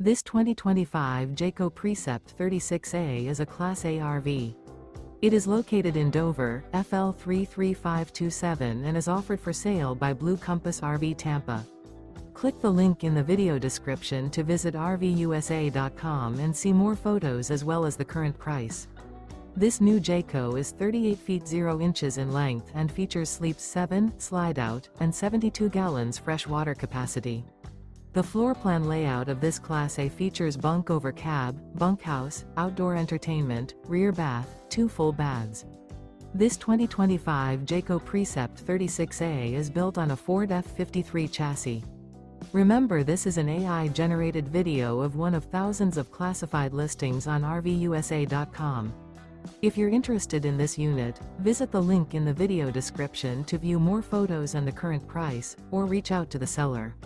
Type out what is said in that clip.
This 2025 Jayco Precept 36A is a Class A RV. It is located in Dover, FL 33527 and is offered for sale by Blue Compass RV Tampa. Click the link in the video description to visit RVUSA.com and see more photos as well as the current price. This new Jayco is 38 feet 0 inches in length and features sleeps 7, slide-out, and 72 gallons fresh water capacity. The floor plan layout of this Class A features Bunk Over Cab, Bunkhouse, outdoor entertainment, rear bath, 2 full baths. This 2025 Jayco Precept 36A is built on a Ford F53 chassis. Remember, this is an AI-generated video of one of thousands of classified listings on RVUSA.com. If you're interested in this unit, visit the link in the video description to view more photos and the current price, or reach out to the seller.